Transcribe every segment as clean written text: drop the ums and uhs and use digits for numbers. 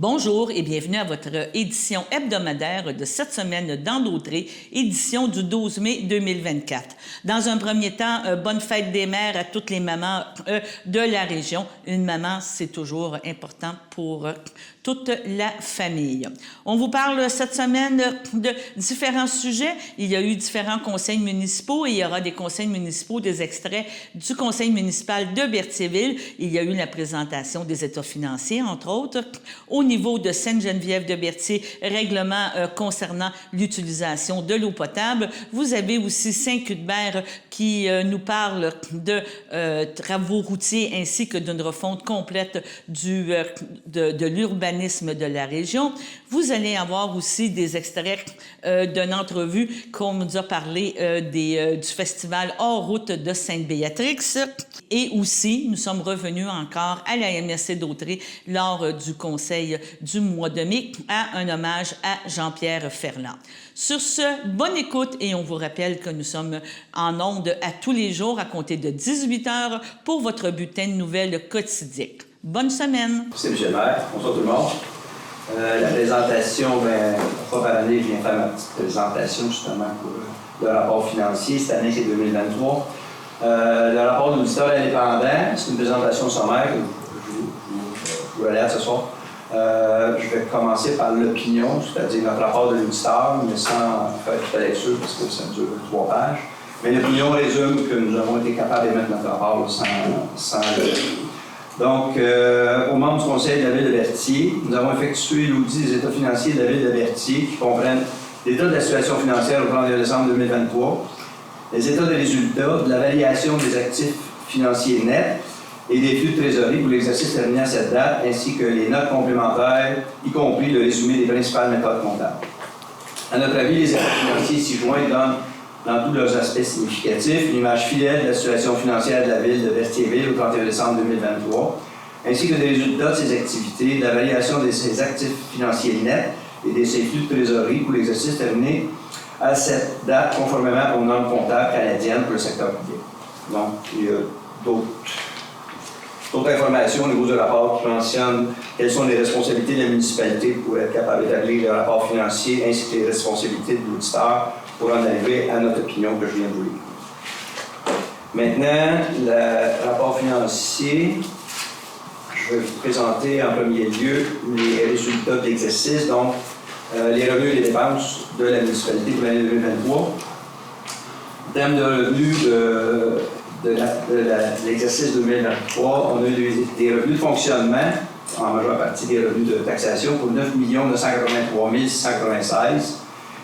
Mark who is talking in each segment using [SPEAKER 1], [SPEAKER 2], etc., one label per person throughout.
[SPEAKER 1] Bonjour et bienvenue à votre édition hebdomadaire de cette semaine d'Endautré, édition du 12 mai 2024. Dans un premier temps, bonne fête des mères à toutes les mamans de la région. Une maman, c'est toujours important pour toute la famille. On vous parle cette semaine de différents sujets. Il y a eu différents conseils municipaux et il y aura des conseils municipaux, des extraits du conseil municipal de Berthierville. Il y a eu la présentation des états financiers, entre autres. Au niveau de Sainte-Geneviève-de-Berthier, règlement concernant l'utilisation de l'eau potable. Vous avez aussi Saint-Cuthbert qui nous parle de travaux routiers ainsi que d'une refonte complète de l'urbanisme de la région. Vous allez avoir aussi des extraits d'une entrevue qu'on nous a parlé du festival hors route de Sainte-Béatrix. Et aussi, nous sommes revenus encore à la MRC d'Autré lors du conseil du mois de mai à un hommage à Jean-Pierre Ferland. Sur ce, bonne écoute et on vous rappelle que nous sommes en ondes à tous les jours à compter de 18h pour votre bulletin de nouvelles quotidien. Bonne semaine!
[SPEAKER 2] C'est M. le maire. Bonsoir tout le monde. La présentation, une fois par année, je viens faire ma petite présentation justement pour le rapport financier. Cette année, c'est 2023. Le rapport de l'auditeur indépendant, c'est une présentation sommaire que je vous relève ce soir. Je vais commencer par l'opinion, c'est-à-dire notre rapport de l'auditeur, mais sans faire toute la lecture parce que ça dure 3 pages. Mais l'opinion résume que nous avons été capables d'émettre notre rapport sans le... Donc, aux membres du conseil de la ville de Berthier, nous avons effectué l'audit des états financiers de la ville de Berthier qui comprennent l'état de la situation financière au 31 décembre 2023, les états des résultats, de la variation des actifs financiers nets et des flux de trésorerie pour l'exercice terminé à cette date, ainsi que les notes complémentaires, y compris le résumé des principales méthodes comptables. À notre avis, les états financiers ci-joints donnent, dans tous leurs aspects significatifs, une image fidèle de la situation financière de la ville de Berthierville au 31 décembre 2023, ainsi que des résultats de ses activités, de la variation de ses actifs financiers nets et de ses flux de trésorerie pour l'exercice terminé à cette date, conformément aux normes comptables canadiennes pour le secteur public. Donc, il y a d'autres informations au niveau du rapport qui mentionnent quelles sont les responsabilités de la municipalité pour être capable d'établir le rapport financier ainsi que les responsabilités de l'auditeur pour en arriver à notre opinion que je viens de vous lire. Maintenant, le rapport financier, je vais vous présenter en premier lieu les résultats de l'exercice, donc les revenus et les dépenses de la municipalité pour l'année 2023. En termes de revenus de l'exercice 2023, on a eu des revenus de fonctionnement, en majeure partie des revenus de taxation, pour 9 983 696.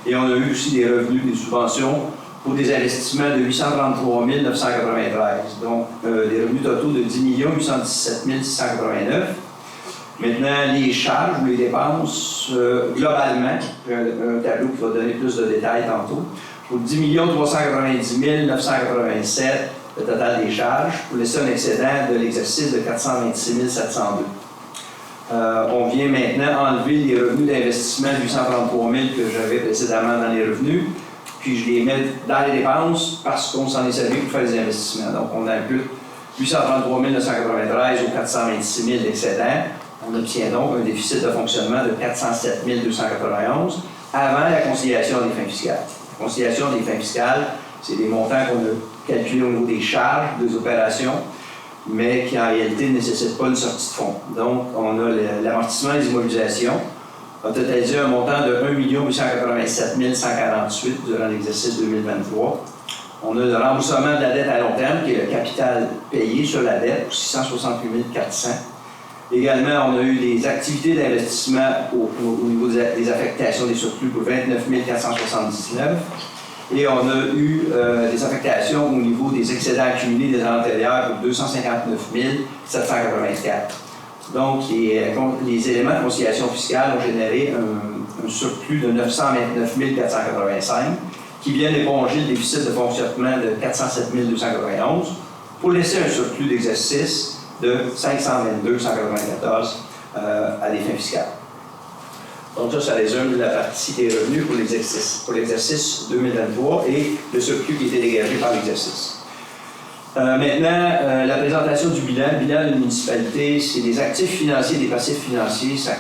[SPEAKER 2] Et on a eu aussi des revenus des subventions pour des investissements de 833 993. Donc, des revenus totaux de 10 817 689. Maintenant, les charges ou les dépenses, globalement, un tableau qui va donner plus de détails tantôt, pour 10 390 987, le total des charges, pour laisser un excédent de l'exercice de 426 702. On vient maintenant enlever les revenus d'investissement de 833 000 que j'avais précédemment dans les revenus, puis je les mets dans les dépenses parce qu'on s'en est servi pour faire des investissements. Donc, on impute 833 993 aux 426 000 d'excédent. On obtient donc un déficit de fonctionnement de 407 291 avant la conciliation des fins fiscales. La conciliation des fins fiscales, c'est des montants qu'on a calculés au niveau des charges, des opérations, mais qui en réalité ne nécessitent pas une sortie de fonds. Donc, on a l'amortissement des immobilisations, a totalisé un montant de 1 887 148 durant l'exercice 2023. On a le remboursement de la dette à long terme, qui est le capital payé sur la dette, pour 668 400. Également, on a eu des activités d'investissement au niveau des affectations des surplus pour 29 479. Et on a eu des affectations au niveau des excédents accumulés des années antérieures pour 259 784. Donc, les éléments de conciliation fiscale ont généré un surplus de 929 485 qui viennent éponger le déficit de fonctionnement de 407 291 pour laisser un surplus d'exercice de 522 194 à des fins fiscales. Donc ça résume la partie des revenus pour l'exercice 2023 et le surplus qui était dégagé par l'exercice. Maintenant, la présentation du bilan. Le bilan d'une municipalité, c'est des actifs financiers et des passifs financiers. Ça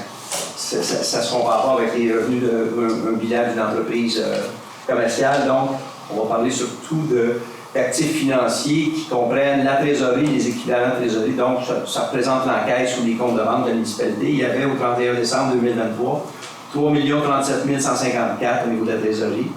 [SPEAKER 2] ça se compare pas avec les revenus d'un bilan d'une entreprise commerciale. Donc, on va parler surtout d'actifs financiers qui comprennent la trésorerie, les équivalents de trésorerie. Donc, ça représente l'encaisse ou les comptes de vente de la municipalité. Il y avait au 31 décembre 2023 3 37 154 au niveau de la trésorerie.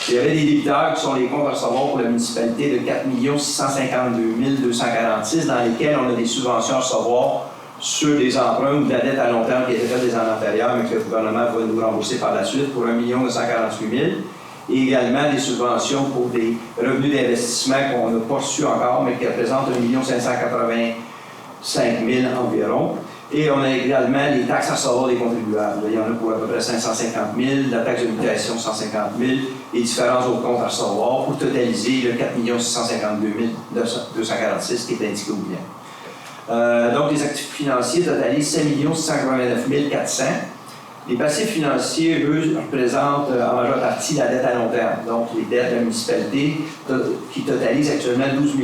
[SPEAKER 2] Il y avait des débiteurs qui sont les comptes à recevoir pour la municipalité de 4 652 246 dans lesquels on a des subventions à recevoir sur des emprunts ou de la dette à long terme qui était faite des années antérieures, mais que le gouvernement va nous rembourser par la suite pour 1 948 000. Et également des subventions pour des revenus d'investissement qu'on n'a pas reçus encore, mais qui représentent 1 585 000 environ. Et on a également les taxes à recevoir des contribuables. Il y en a pour à peu près 550 000, la taxe de mutation 150 000 et différents autres comptes à recevoir pour totaliser le 4 652 246 qui est indiqué au bilan. Donc, les actifs financiers totalisent 5 689 400. Les passifs financiers, eux, représentent en majeure partie la dette à long terme. Donc, les dettes de la municipalité qui totalisent actuellement 12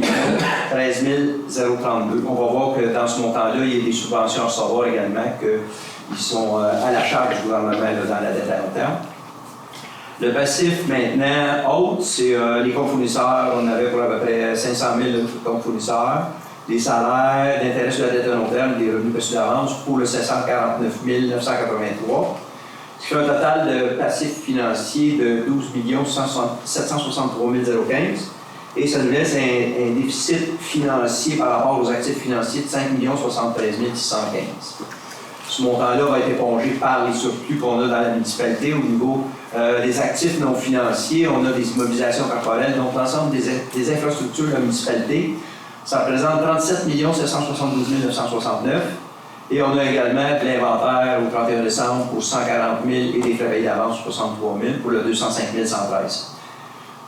[SPEAKER 2] 13 032. On va voir que dans ce montant-là, il y a des subventions à recevoir également qui sont à la charge du gouvernement là, dans la dette à long terme. Le passif, maintenant, autre, c'est les comptes fournisseurs. On avait pour à peu près 500 000 comptes fournisseurs. Des salaires, d'intérêt sur la dette à long terme, des revenus perçus d'avance pour le 749 983. Ce qui fait un total de passifs financiers de 12 763 015. Et ça nous laisse un déficit financier par rapport aux actifs financiers de 5 73 615. Ce montant-là va être épongé par les surplus qu'on a dans la municipalité au niveau des actifs non financiers. On a des immobilisations corporelles, donc l'ensemble des infrastructures de la municipalité. Ça représente 37 772 969. Et on a également de l'inventaire au 31 décembre pour 140 000 et des frais payés d'avance pour 63 000 pour le 205 113.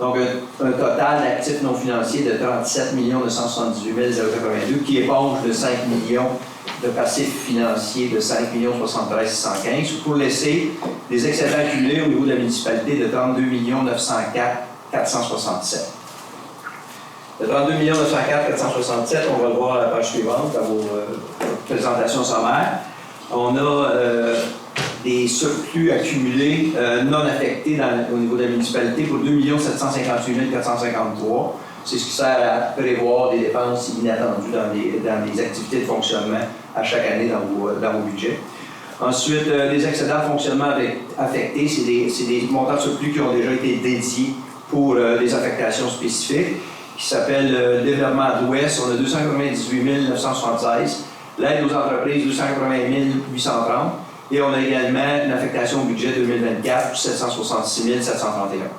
[SPEAKER 2] Donc, un total d'actifs non financiers de 37 978 082 qui éponge de 5 millions de passifs financiers de 5 73 615 pour laisser des excédents accumulés au niveau de la municipalité de 32 904 467. Le 32 904 467, on va le voir à la page suivante dans vos présentations sommaires. On a des surplus accumulés non affectés au niveau de la municipalité pour 2 758 453. C'est ce qui sert à prévoir des dépenses inattendues dans les activités de fonctionnement à chaque année dans vos budgets. Ensuite, les excédents de fonctionnement affectés, c'est des montants de surplus qui ont déjà été dédiés pour des affectations spécifiques, qui s'appelle le développement de l'Ouest. On a 298 976. L'aide aux entreprises, 280 830. Et on a également une affectation au budget 2024 pour 766 731.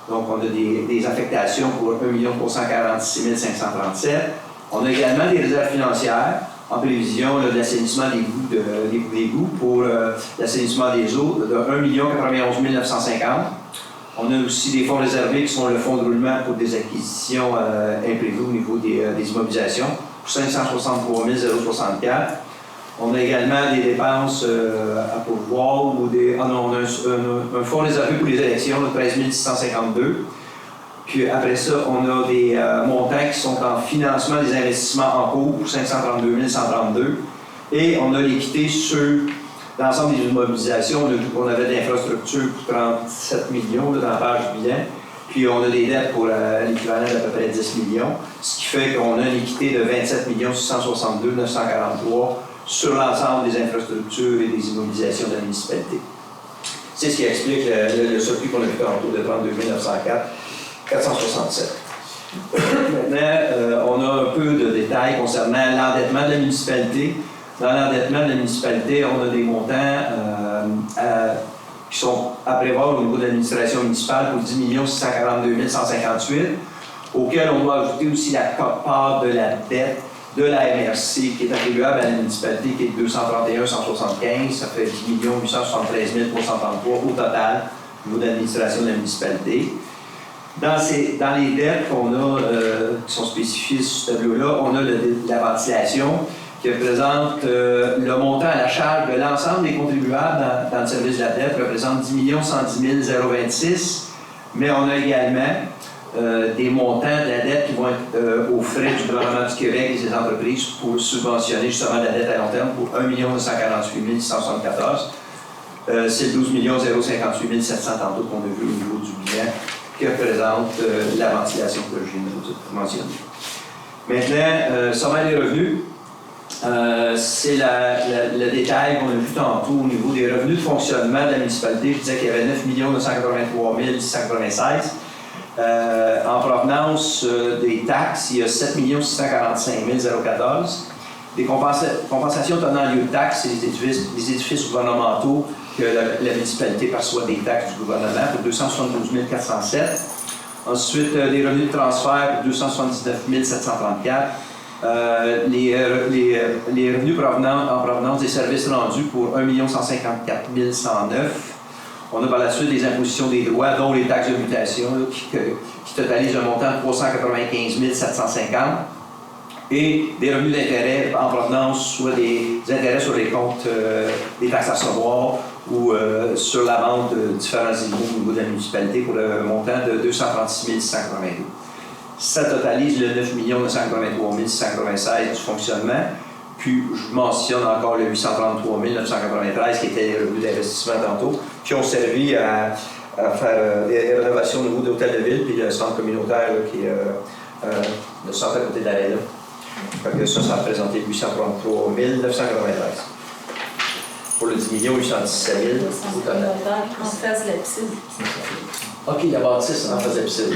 [SPEAKER 2] Donc, on a des affectations pour 1 346 537. On a également des réserves financières en prévision de l'assainissement des égouts pour l'assainissement des eaux de 1 91 950. On a aussi des fonds réservés qui sont le fonds de roulement pour des acquisitions imprévues au niveau des immobilisations pour 563 064. On a également des dépenses à pourvoir ou on a un fonds réservé pour les élections de 13 652. Puis après ça, on a des montants qui sont en financement des investissements en cours pour 532 132. Et on a l'équité sur l'ensemble des immobilisations. On avait de l'infrastructure pour 37 millions dans la page du bilan. Puis on a des dettes pour l'équivalent d'à peu près 10 millions. Ce qui fait qu'on a une équité de 27 662 943 sur l'ensemble des infrastructures et des immobilisations de la municipalité. C'est ce qui explique le surplus qu'on a vu tantôt de 32 904 467. Maintenant, on a un peu de détails concernant l'endettement de la municipalité. Dans l'endettement de la municipalité, on a des montants qui sont à prévoir au niveau de l'administration municipale pour 10 642 158, auquel on doit ajouter aussi la quote-part de la dette de la MRC qui est attribuable à la municipalité, qui est de 231 175, ça fait 10 873 333 au total au niveau de l'administration de la municipalité. Dans les dettes qu'on a, qui sont spécifiées sur ce tableau-là, on a la ventilation qui représente le montant à la charge de l'ensemble des contribuables dans le service de la dette, représente 10 110 026, mais on a également des montants de la dette qui vont être aux frais du gouvernement du Québec et des entreprises pour subventionner justement la dette à long terme pour 1 948 674. c'est le 12 058 700 tantôt qu'on a vu au niveau du bilan que représente la ventilation que je viens de mentionner. Maintenant, sommaire des revenus. C'est le détail qu'on a vu tantôt au niveau des revenus de fonctionnement de la municipalité. Je disais qu'il y avait 9 983 696. En provenance des taxes, il y a 7 645 014. Des compensations tenant lieu de taxes, c'est les édifices gouvernementaux que la municipalité perçoit des taxes du gouvernement pour 272 407. Ensuite, des revenus de transfert pour 279 734. Les revenus en provenance des services rendus pour 1 154 109. On a par la suite des impositions des droits, dont les taxes de mutation, qui totalisent un montant de 395 750. Et des revenus d'intérêt en provenance, soit des intérêts sur les comptes des taxes à recevoir ou sur la vente de différents immeubles au niveau de la municipalité pour le montant de 236 682. Ça totalise le 9 983 696 du fonctionnement. Puis, je mentionne encore le 833 993 qui était le revenu d'investissement tantôt, qui ont servi à faire des rénovations au niveau de l'hôtel de ville, puis le centre communautaire là, qui est le centre à côté de l'arrêt. Ça a représenté 833 993. Pour le 10 817 000.
[SPEAKER 3] En face de la piscine.
[SPEAKER 2] OK, la bâtisse en face de la piscine.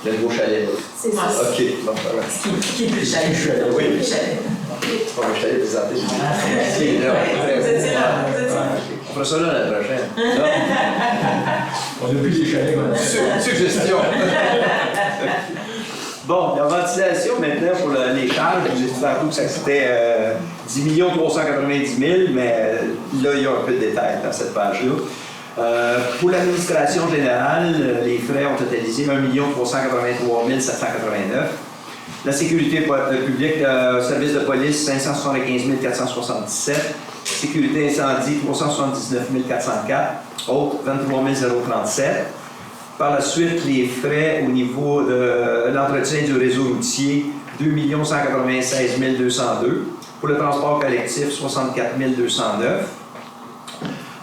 [SPEAKER 2] Le nouveau chalet.
[SPEAKER 3] C'est ça.
[SPEAKER 2] OK. Bon, voilà.
[SPEAKER 4] Qui est plus chalet?
[SPEAKER 2] Oui.
[SPEAKER 4] Plus chalet.
[SPEAKER 2] Bon, je t'allais présenter.
[SPEAKER 4] Vous étiez là.
[SPEAKER 2] On fera ça là l'année prochaine.
[SPEAKER 5] On a plus les chalets.
[SPEAKER 2] Suggestion. Bon, la ventilation maintenant pour les charges, je vous ai dit tantôt que c'était 10 390 000, mais là, il y a un peu de détails dans cette page-là. Pour l'administration générale, les frais ont totalisé 1 383 789. La sécurité publique, service de police, 575 477. Sécurité incendie, 379 404. Autres, 23 037. Par la suite, les frais au niveau de l'entretien du réseau routier, 2 196 202. Pour le transport collectif, 64 209.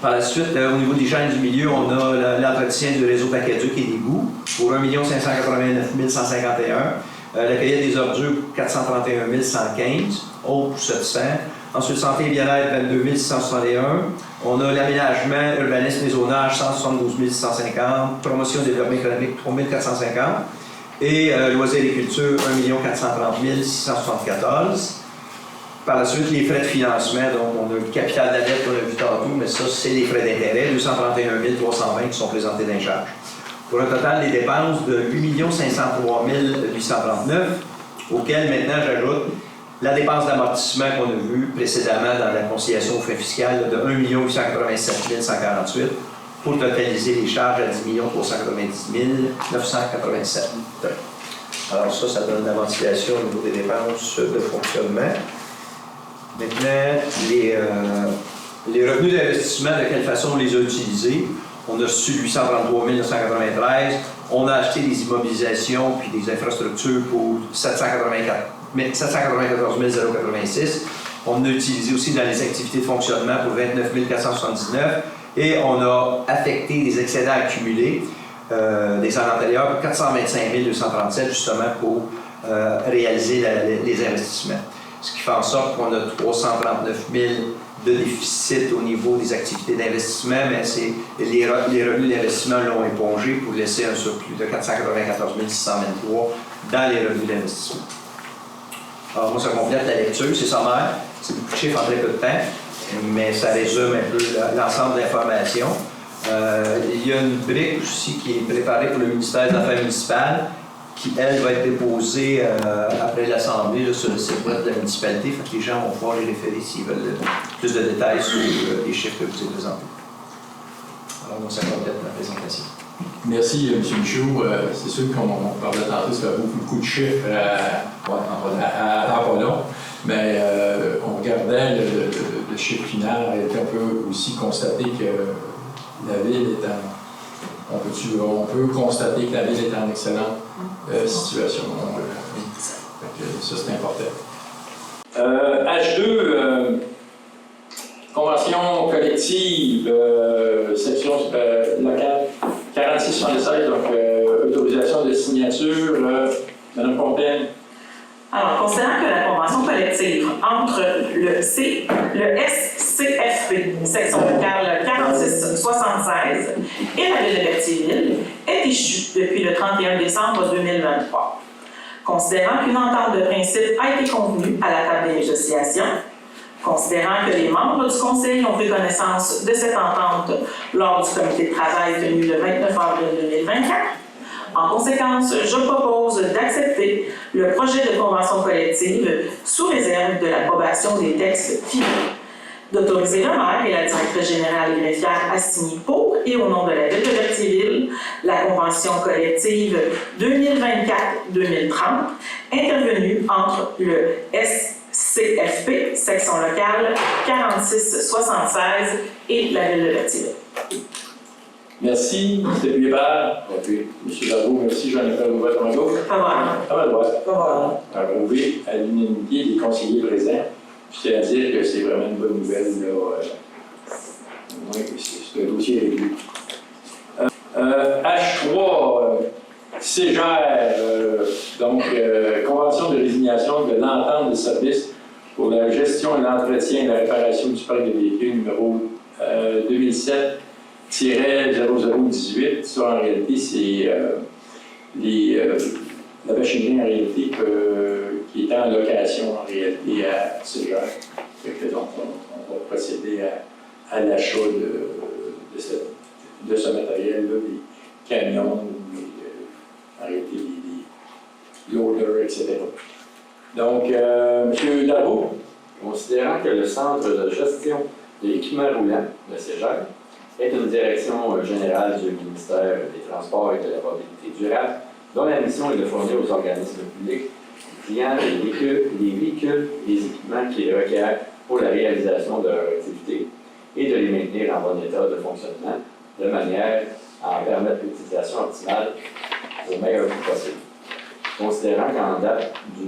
[SPEAKER 2] Par la suite, au niveau des chaînes du milieu, on a l'entretien du réseau d'aqueduc et d'égouts pour 1 589 151. La cueillette des ordures, 431 115. Autres, pour 700. Ensuite, santé et bien-être, 22 661. On a l'aménagement, urbanisme et zonage, 172 650. Promotion et développement économique, 3 450. Et loisirs et culture, 1 430 674. Par la suite, les frais de financement, donc on a le capital de la dette qu'on a vu tantôt, mais ça, c'est les frais d'intérêt, 231 320 qui sont présentés dans les charges. Pour un total des dépenses de 8 503 839, auquel maintenant j'ajoute la dépense d'amortissement qu'on a vue précédemment dans la conciliation aux frais fiscales de 1 887 148 pour totaliser les charges à 10 390 987. Alors ça donne la ventilation au niveau des dépenses de fonctionnement. Maintenant, les revenus d'investissement, de quelle façon on les a utilisés? On a reçu 833 993. On a acheté des immobilisations puis des infrastructures pour 794 086. On a utilisé aussi dans les activités de fonctionnement pour 29 479. Et on a affecté des excédents accumulés des années antérieures pour 425 237 justement pour réaliser les investissements. Ce qui fait en sorte qu'on a 339 000 de déficit au niveau des activités d'investissement, mais les revenus d'investissement l'ont épongé pour laisser un surplus de 494 623 dans les revenus d'investissement. Alors moi, ça complète la lecture, c'est sommaire, c'est beaucoup de chiffres en très peu de temps, mais ça résume un peu l'ensemble de l'information. Il y a une brique aussi qui est préparée pour le ministère des Affaires municipales, qui, elle, va être déposée après l'Assemblée sur le site web de la municipalité. Fait que les gens vont pouvoir les référer s'ils veulent plus de détails sur les chiffres que je vous ai présentés. Alors, ça complète ma présentation.
[SPEAKER 5] Merci, M. Michaud. C'est sûr qu'on parlait tantôt, ça fait beaucoup de chiffres à Apollon, mais on regardait le chiffre final et on peut aussi constater que la ville est en... On peut constater que la ville est en excellente situation. Ça, c'est important. H2, convention collective. collective, section locale 4676, donc autorisation de signature. Madame Complaine.
[SPEAKER 6] Alors, considérant que la convention collective entre le SCFP, section locale 4676, et la Ville de Berthierville est issue depuis le 31 décembre 2023. Considérant qu'une entente de principe a été convenue à la table des négociations, considérant que les membres du Conseil ont pris connaissance de cette entente lors du comité de travail tenu le 29 avril 2024, en conséquence, je propose d'accepter le projet de convention collective sous réserve de l'approbation des textes finaux, d'autoriser le maire et la directrice générale greffière à signer pour et au nom de la Ville de Berthierville la convention collective 2024-2030 intervenue entre le SCFP, section locale 4676 et la Ville de Berthierville.
[SPEAKER 5] Merci. Mr. Puyébert. OK. M. Darbo, merci. Jean-Nicole Louvet-Mango.
[SPEAKER 6] Favorable.
[SPEAKER 5] Favorable.
[SPEAKER 6] Favorable.
[SPEAKER 5] Approuvé à l'unanimité des conseillers présents. Je tiens à dire que c'est vraiment une bonne nouvelle. Là, c'est un dossier réglé. H3, Cégère, donc convention de résignation de l'entente de service pour la gestion et l'entretien et la réparation du parc de véhicules numéro 2007-0018. Ça, en réalité, c'est la machinerie en réalité qui est en location en réalité à Cégère. Donc, on va procéder à l'achat de ce matériel-là, des camions, en réalité des loaders, etc. Donc, M. Darbo.
[SPEAKER 7] Considérant que le Centre de gestion de l'équipement roulant de Cégère est une direction générale du ministère des Transports et de la Mobilité durable, dont la mission est de fournir aux organismes publics clients les véhicules, les équipements qu'ils requièrent pour la réalisation de leur activité et de les maintenir en bon état de fonctionnement, de manière à en permettre l'utilisation optimale au meilleur coût possible. Considérant qu'en date de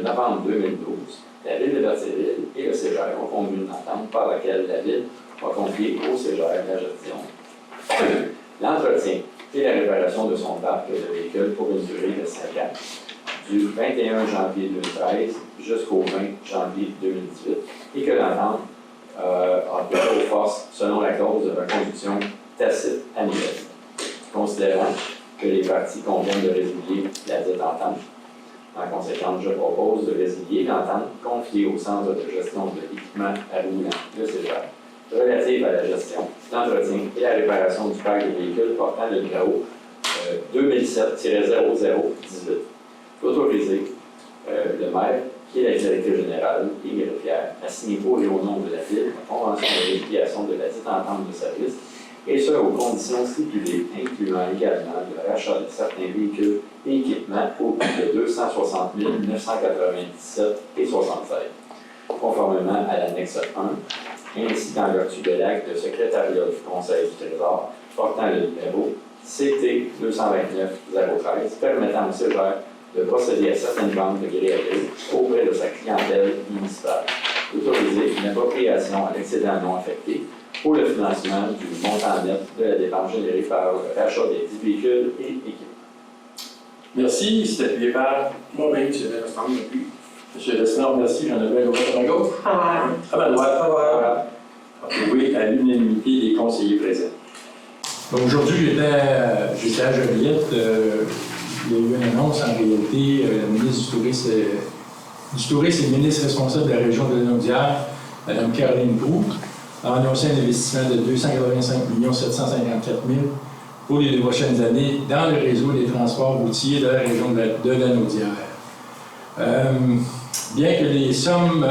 [SPEAKER 7] novembre 2012, la Ville de Berthierville et le Cégère ont conclu une entente par laquelle la Ville va confier au Cégère la gestion, l'entretien et la réparation de son parc de véhicules pour une durée de 5 ans, du 21 janvier 2013 jusqu'au 20 janvier 2018, et que l'entente a été aux forces selon la clause de reconduction tacite annuelle. Considérant que les parties conviennent de résilier la dite entente, en conséquence, je propose de résilier l'entente confiée au Centre de gestion de l'équipement à roulant de Cégère, relative à la gestion, l'entretien et la réparation du parc de véhicules portant le numéro 2007-0018. Autoriser le maire, qui est la directrice générale et greffière, à signer pour et au nom de la Ville la convention de résiliation de la dite entente de service, et ce, aux conditions stipulées, incluant également le rachat de certains véhicules et équipements au coût de 260 997 et 76, conformément à l'annexe 1, ainsi qu'en vertu de l'acte de secrétariat du Conseil du Trésor portant le numéro CT 229-013, permettant au Cégère de procéder à certaines ventes de gré à gré auprès de sa clientèle municipale. Autoriser une appropriation à l'excédent non affecté pour le financement du montant net de la dépense générée par le rachat des 10 véhicules et équipements.
[SPEAKER 5] Merci. C'est appuyé par moi-même, M. Lestrange, depuis. M. Lestrange, merci. J'en avais l'autre à ma gauche.
[SPEAKER 6] Favorable.
[SPEAKER 5] À ma droite. Favorable. Approuvé à l'unanimité des conseillers présents. Donc, aujourd'hui, j'étais à Joliette. Il y a eu une annonce, en réalité, la ministre du Tourisme et ministre responsable de la région de Lanaudière, Mme Caroline Proulx, a annoncé un investissement de 285 754 000 pour les 2 prochaines années dans le réseau des transports routiers de la région de Lanaudière. Bien que les sommes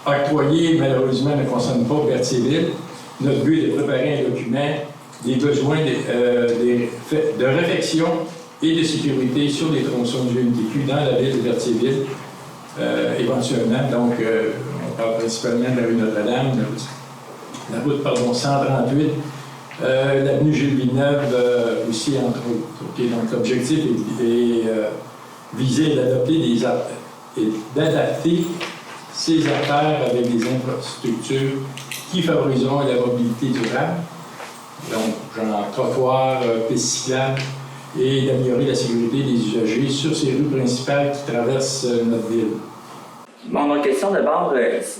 [SPEAKER 5] octroyées, malheureusement, ne concernent pas Berthierville, notre but est de préparer un document des besoins de réfection et de sécurité sur les tronçons du MTQ dans la ville de Berthierville, éventuellement. Donc, on parle principalement de la rue Notre-Dame, la route 138, l'avenue Jules Villeneuve aussi, entre autres. Okay, donc, l'objectif est visé d'adapter ces artères avec des infrastructures qui favoriseront la mobilité durable. Donc, genre trottoirs, pistes cyclables, et d'améliorer la sécurité des usagers sur ces rues principales qui traversent notre ville.
[SPEAKER 4] Bon, donc question d'abord,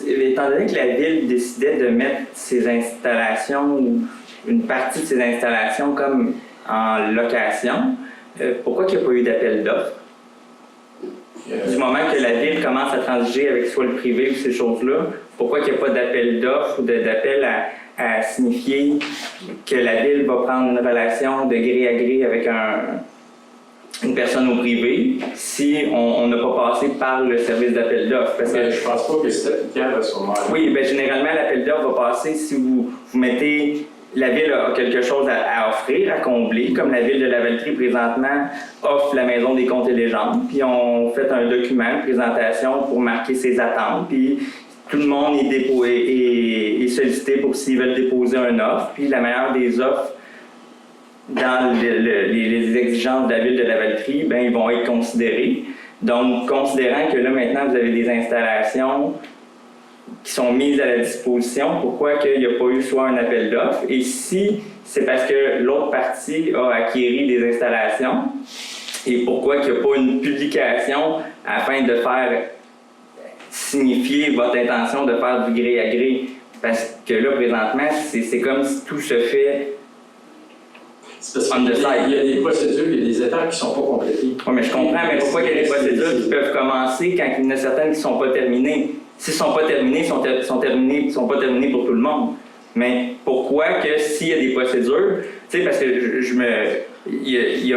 [SPEAKER 4] étant donné que la Ville décidait de mettre ses installations ou une partie de ses installations comme en location, pourquoi il n'y a pas eu d'appel d'offres? Du moment que la Ville commence à transiger avec soit le privé ou ces choses-là, pourquoi il n'y a pas d'appel d'offres ou d'appel à signifier que la Ville va prendre une relation de gré à gré avec une personne au privé si on n'a pas passé par le service d'appel d'offres? Parce que
[SPEAKER 7] je pense pas que c'est applicable à ce moment-là.
[SPEAKER 4] oui, bien, généralement, l'appel d'offres va passer si vous mettez... La Ville a quelque chose à offrir, à combler, comme la Ville de Lavaltrie, présentement, offre la Maison des comptes et légendes, puis on fait un document, une présentation pour marquer ses attentes, puis tout le monde est sollicité pour s'ils veulent déposer une offre, puis la meilleure des offres dans les exigences de la Ville de Lavaltrie, bien, ils vont être considérés. Donc, considérant que là, maintenant, vous avez des installations qui sont mises à la disposition, pourquoi qu'il n'y a pas eu soit un appel d'offres? Et si c'est parce que l'autre partie a acquis des installations, et pourquoi qu'il n'y a pas une publication afin de faire signifier votre intention de faire du gré à gré? Parce que là, présentement, c'est comme si tout se fait
[SPEAKER 7] C'est parce qu'il y a des procédures, il y a des étapes qui ne sont pas complétées.
[SPEAKER 4] Oui, mais je comprends, mais pourquoi il y a des procédures qui peuvent commencer quand il y en a certaines qui ne sont pas terminées? S'ils ne sont pas terminés, ils sont pas terminés pour tout le monde. Mais pourquoi que s'il y a des procédures, tu sais, parce que il y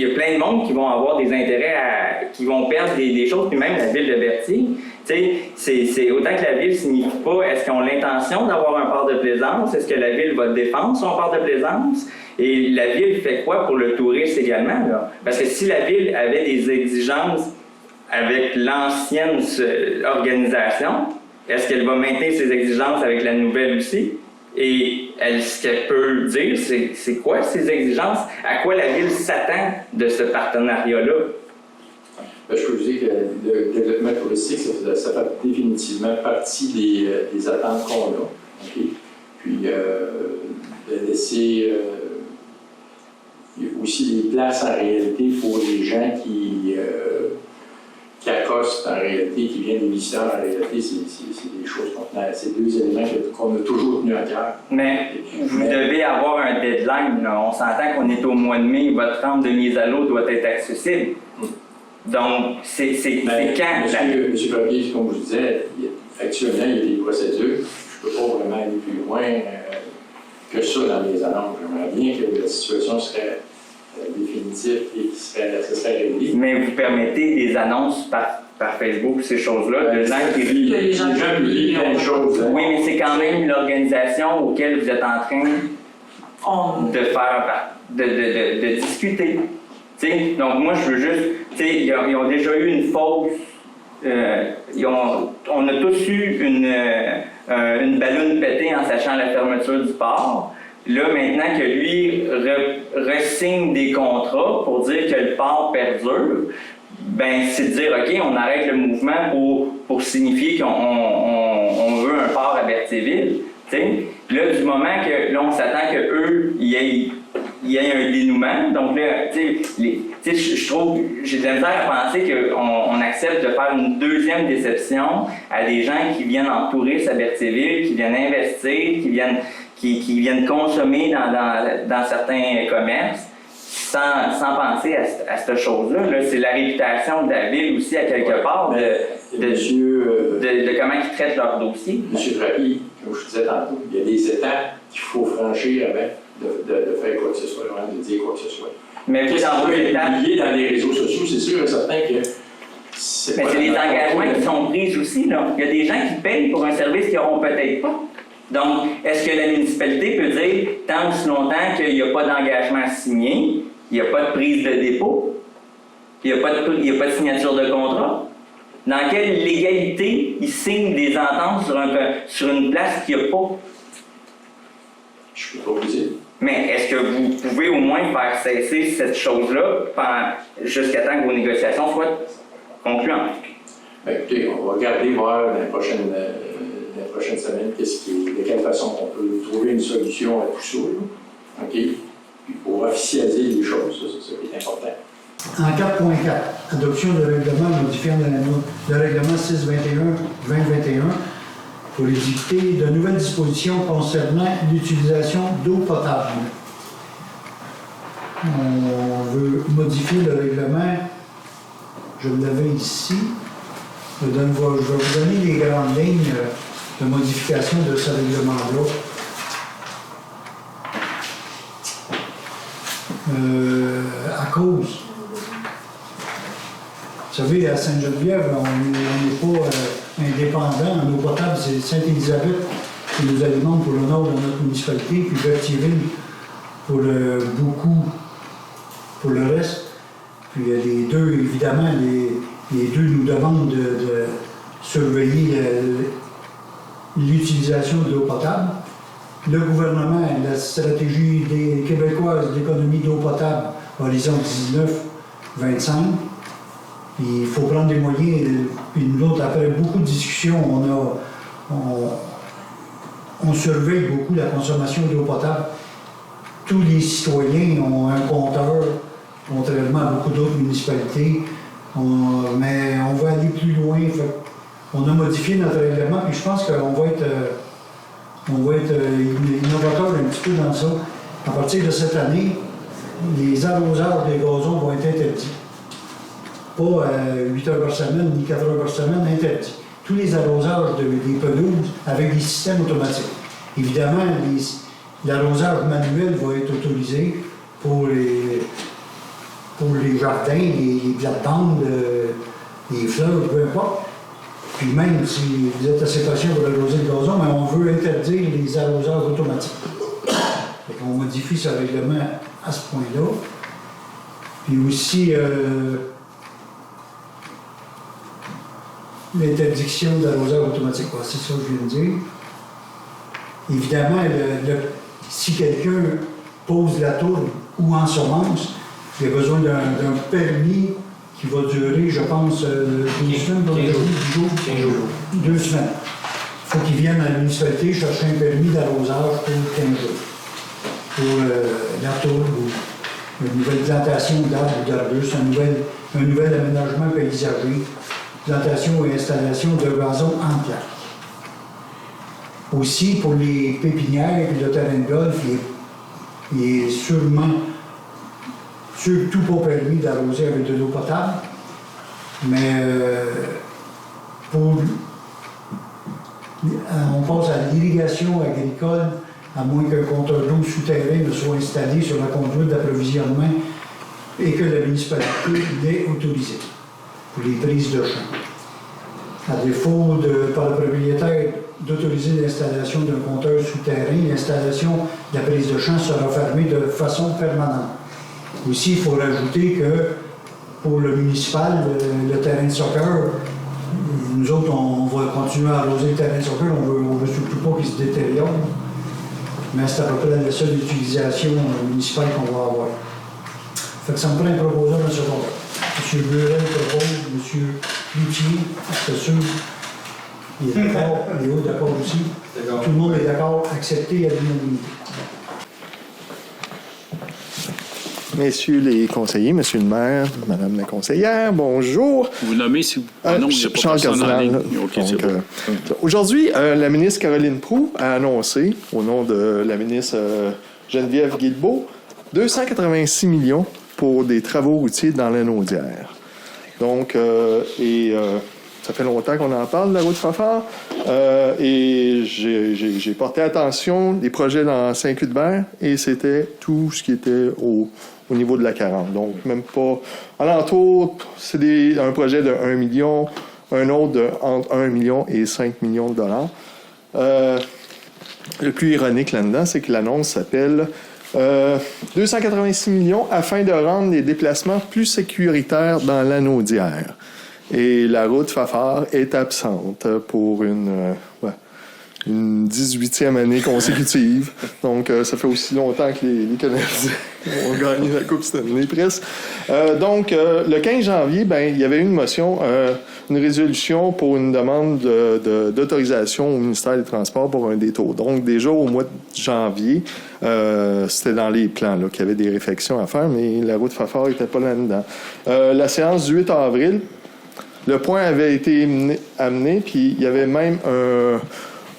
[SPEAKER 4] a plein de monde qui vont avoir des intérêts qui vont perdre des choses, puis même la Ville de Berthier, tu sais, c'est autant que la Ville ne signifie pas, est-ce qu'ils ont l'intention d'avoir un port de plaisance, est-ce que la Ville va défendre son port de plaisance, et la Ville fait quoi pour le tourisme également, là? Parce que si la Ville avait des exigences avec l'ancienne organisation, est-ce qu'elle va maintenir ses exigences avec la nouvelle aussi? Et ce qu'elle peut dire, c'est quoi ces exigences? À quoi la Ville s'attend de ce partenariat-là?
[SPEAKER 7] Je peux vous dire que le développement touristique, ça fait définitivement partie des attentes qu'on a. Okay? Puis, de laisser aussi des places en réalité pour les gens qui accostent en réalité, qui viennent des visiteurs en réalité, c'est des choses c'est deux éléments qu'on a toujours tenus à cœur.
[SPEAKER 4] Mais vous devez avoir un deadline. Là. On s'entend qu'on est au mois de mai, votre rampe de mise à l'eau doit être accessible. Donc, c'est quand?
[SPEAKER 7] Monsieur Papier, comme je vous disais, actuellement, il y a des procédures. Je ne peux pas vraiment aller plus loin que ça dans les annonces. J'aimerais bien que la situation serait définitive et que ça serait réglé.
[SPEAKER 4] Mais vous permettez des annonces par Facebook, ces choses-là, de gens qui
[SPEAKER 7] lisent. Les gens publient plein de choses.
[SPEAKER 4] Oui, mais c'est quand même l'organisation auquel vous êtes en train de faire, de discuter. T'sais, donc moi, je veux juste... Ils ont déjà eu une fausse... on a tous eu une balloune pétée en sachant la fermeture du port. Là, maintenant que lui re-signe des contrats pour dire que le port perdure, ben c'est de dire, OK, on arrête le mouvement pour signifier qu'on veut un port à Berthierville. Là, du moment que là, on s'attend qu'eux, il y ait un dénouement. Donc là, je trouve, j'ai de la misère à penser qu'on accepte de faire une deuxième déception à des gens qui viennent en tourisme à Berthierville, qui viennent investir, qui viennent consommer dans certains commerces, sans penser à cette chose-là. Là, c'est la réputation de la Ville aussi, à quelque part, de comment ils traitent leur dossier.
[SPEAKER 7] Monsieur Frappier, comme je vous disais tantôt, il y a des étapes qu'il faut franchir avant de faire quoi que ce soit, vraiment de dire quoi que ce soit.
[SPEAKER 4] Mais
[SPEAKER 7] qu'est-ce qu'on peut publier dans les réseaux sociaux, c'est sûr et certain que
[SPEAKER 4] mais c'est des engagements qui sont pris aussi. Là. Il y a des gens qui payent pour un service qu'ils n'auront peut-être pas. Donc, est-ce que la municipalité peut dire, tant aussi longtemps qu'il n'y a pas d'engagement signé, il n'y a pas de prise de dépôt, il n'y a pas de signature de contrat? Dans quelle légalité ils signent des ententes sur une place qu'il n'y a pas?
[SPEAKER 7] Je ne peux pas vous dire.
[SPEAKER 4] Mais est-ce que vous pouvez au moins faire cesser cette chose-là jusqu'à temps que vos négociations soient concluantes?
[SPEAKER 7] Bien, écoutez, on va regarder voir dans les prochaines semaines qu'est-ce qui est façons qu'on peut trouver une solution à tout ça. Là. OK? Puis pour officialiser les choses, ça, c'est ça qui est important.
[SPEAKER 8] En 4.4, adoption de règlement modifiant le règlement 621-2021 pour édicter de nouvelles dispositions concernant l'utilisation d'eau potable. On veut modifier le règlement, je l'avais ici, je vais vous donner les grandes lignes de modification de ce règlement-là. À cause. Vous savez, à Sainte-Geneviève, on n'est pas indépendant. En eau potable, c'est Sainte-Élisabeth qui nous alimente pour le nord de notre municipalité, puis Berthierville pour beaucoup pour le reste. Puis les deux, évidemment, les deux nous demandent de surveiller l'utilisation de l'eau potable. Le gouvernement, la stratégie des Québécoises d'économie d'eau potable, Horizon 19-25, il faut prendre des moyens. Puis nous autres, après beaucoup de discussions, on surveille beaucoup la consommation d'eau potable. Tous les citoyens ont un compteur, contrairement à beaucoup d'autres municipalités. Mais on va aller plus loin. On a modifié notre règlement, puis je pense qu'on va être innovateur un petit peu dans ça. À partir de cette année, les arroseurs des gazons vont être interdits. Pas 8 heures par semaine, ni 4 heures par semaine, interdits. Tous les arroseurs des pelouses avec des systèmes automatiques. Évidemment, l'arrosage manuel va être autorisé pour les jardins, les plates-bandes, les fleurs, peu importe. Puis même si vous êtes assez patient pour arroser le gazon, mais on veut interdire les arroseurs automatiques. Donc on modifie ce règlement à ce point-là. Puis aussi l'interdiction d'arroseurs automatiques. Ouais, c'est ça que je viens de dire. Évidemment, si quelqu'un pose la tourbe ou en semence, il a besoin d'un permis qui va durer, je pense, 12 semaines, 15 jours. 2 semaines. Il faut qu'il vienne à la municipalité chercher un permis d'arrosage pour 15 jours. Pour la tourbe ou une nouvelle plantation d'arbres ou d'arbustes, un nouvel aménagement paysager, plantation et installation de gazon en plaque. Aussi, pour les pépinières et le terrain de golf, il est sûrement surtout pas permis d'arroser avec de l'eau potable, mais on passe à l'irrigation agricole, à moins qu'un compteur d'eau souterrain ne soit installé sur la conduite d'approvisionnement et que la municipalité l'ait autorisé pour les prises de champ. À défaut par le propriétaire d'autoriser l'installation d'un compteur souterrain, l'installation de la prise de champ sera fermée de façon permanente. Aussi, il faut rajouter que pour le municipal, le terrain de soccer, nous autres, on va continuer à arroser le terrain de soccer, on veut surtout pas qu'il se détériore. Mais c'est à peu près la seule utilisation municipale qu'on va avoir. Fait que ça me prend un proposeur dans ce cas-là. M. Burel propose, M. Loutier, c'est sûr. Il est d'accord, Léo est d'accord aussi. Tout le monde est d'accord, accepté à l'unanimité.
[SPEAKER 9] Messieurs les conseillers, monsieur le maire, madame la conseillère, bonjour.
[SPEAKER 10] Vous nommez si vous... non, il n'y a pas
[SPEAKER 9] Charles
[SPEAKER 10] personne en ligne.
[SPEAKER 9] Okay, aujourd'hui, la ministre Caroline Proulx a annoncé, au nom de la ministre Geneviève Guilbeault, 286 millions pour des travaux routiers dans la Naudière. Donc, ça fait longtemps qu'on en parle, la route Fafard, et j'ai porté attention des projets dans Saint-Cuthbert, et c'était tout ce qui était au niveau de la 40. Donc, même pas... Alentour, c'est un projet de 1 million, un autre de entre 1 million et 5 millions de dollars. Le plus ironique là-dedans, c'est que l'annonce s'appelle 286 millions afin de rendre les déplacements plus sécuritaires dans la Naudière. Et la route Fafard est absente pour une une 18e année consécutive. Donc, ça fait aussi longtemps que les Canadiens ont gagné la Coupe Stanley, presque. Donc, le 15 janvier, il y avait une motion, une résolution pour une demande d'autorisation au ministère des Transports pour un détour. Donc, déjà au mois de janvier, c'était dans les plans qu'il y avait des réflexions à faire, mais la route Fafard n'était pas là-dedans. La séance du 8 avril, le point avait été amené, puis il y avait même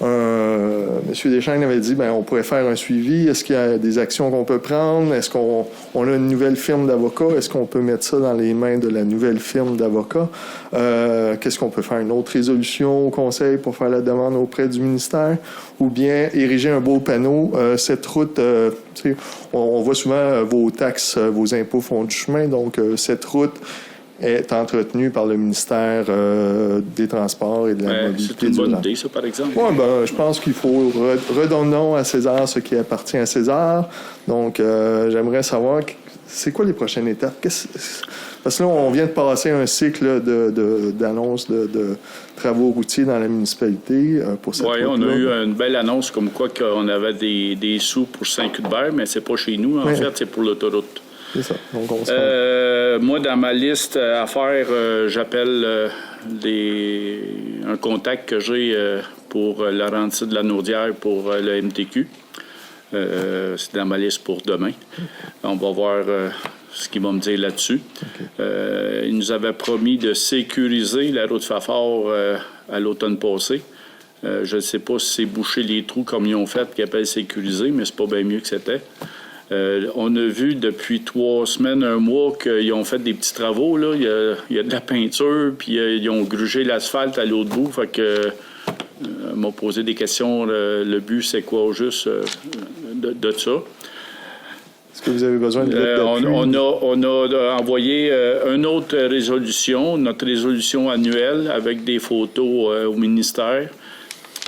[SPEAKER 9] M. Deschênes avait dit on pourrait faire un suivi. Est-ce qu'il y a des actions qu'on peut prendre? Est-ce qu'on a une nouvelle firme d'avocats? Est-ce qu'on peut mettre ça dans les mains de la nouvelle firme d'avocats? Qu'est-ce qu'on peut faire? Une autre résolution au Conseil pour faire la demande auprès du ministère? Ou bien ériger un beau panneau? Cette route, on voit souvent vos taxes, vos impôts font du chemin. Donc, cette route est entretenu par le ministère des Transports et de la Mobilité.
[SPEAKER 10] C'est une bonne idée, ça, par exemple.
[SPEAKER 9] Oui, je pense qu'il faut redonnons à César ce qui appartient à César. Donc, j'aimerais savoir, c'est quoi les prochaines étapes? Parce que là, on vient de passer un cycle d'annonces de travaux routiers dans la municipalité pour cette route-là.
[SPEAKER 10] Oui, on a eu une belle annonce comme quoi qu'on avait des sous pour Saint-Cuthbert, mais c'est pas chez nous. En fait, c'est pour l'autoroute.
[SPEAKER 9] C'est ça. Donc,
[SPEAKER 10] moi, dans ma liste à faire, j'appelle un contact que j'ai pour Laurentide de la Naudière pour le MTQ. C'est dans ma liste pour demain. On va voir ce qu'il va me dire là-dessus. Okay. Il nous avait promis de sécuriser la route Fafard à l'automne passé. Je ne sais pas si c'est boucher les trous comme ils ont fait, qu'ils appellent sécuriser, mais c'est pas bien mieux que c'était. On a vu depuis 3 semaines, 1 mois, qu'ils ont fait des petits travaux. Là. Il y a de la peinture, puis ils ont grugé l'asphalte à l'autre bout. Fait que m'a posé des questions. Le but, c'est quoi au juste de ça?
[SPEAKER 9] Est-ce que vous avez besoin de
[SPEAKER 10] on a envoyé une autre résolution, notre résolution annuelle, avec des photos au ministère.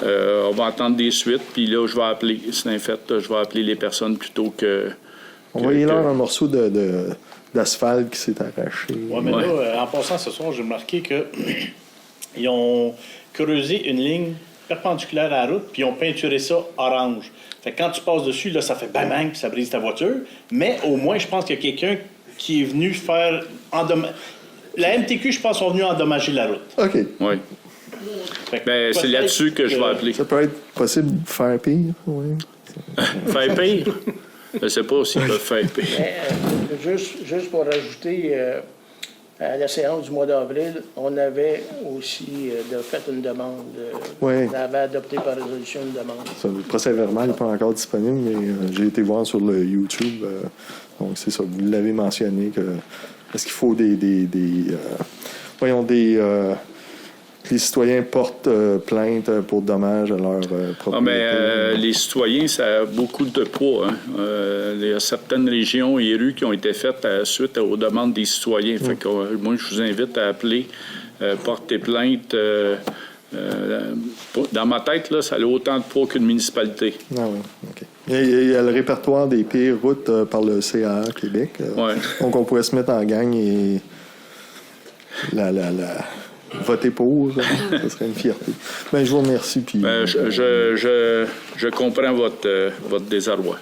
[SPEAKER 10] On va attendre des suites, puis là, je vais appeler, c'est un fait, je vais appeler les personnes plutôt que...
[SPEAKER 9] Envoyez-leur un morceau d'asphalte qui s'est arraché.
[SPEAKER 11] Oui, mais là, en passant ce soir, j'ai remarqué qu'ils ont creusé une ligne perpendiculaire à la route, puis ils ont peinturé ça orange. Fait que quand tu passes dessus, là, ça fait bang, puis ça brise ta voiture. Mais au moins, je pense qu'il y a quelqu'un qui est venu faire... La MTQ, je pense, sont venus endommager la route.
[SPEAKER 9] OK.
[SPEAKER 10] Oui. C'est là-dessus que je vais appeler.
[SPEAKER 9] Ça peut être possible de faire pire, oui.
[SPEAKER 10] Faire pire? Je ne sais pas s'ils peuvent faire pire.
[SPEAKER 12] Juste pour rajouter, à la séance du mois d'avril, on avait aussi fait une demande. On avait adopté par résolution une demande.
[SPEAKER 9] Ça, le procès-verbal n'est pas encore disponible, mais j'ai été voir sur le YouTube. Donc, c'est ça. Vous l'avez mentionné. Est-ce qu'il faut que les citoyens portent plainte pour dommages à leur propriété?
[SPEAKER 10] Les citoyens, ça a beaucoup de poids. Hein? Il y a certaines régions et rues qui ont été faites suite aux demandes des citoyens. Fait que, moi, je vous invite à appeler, porter plainte. Dans ma tête, là, ça a autant de poids qu'une municipalité.
[SPEAKER 9] Ah oui, OK. Il y a le répertoire des pires routes par le CA Québec. Donc, on pourrait se mettre en gang et voter pour, ça serait une fierté. Je vous remercie. Puis,
[SPEAKER 10] je comprends votre désarroi.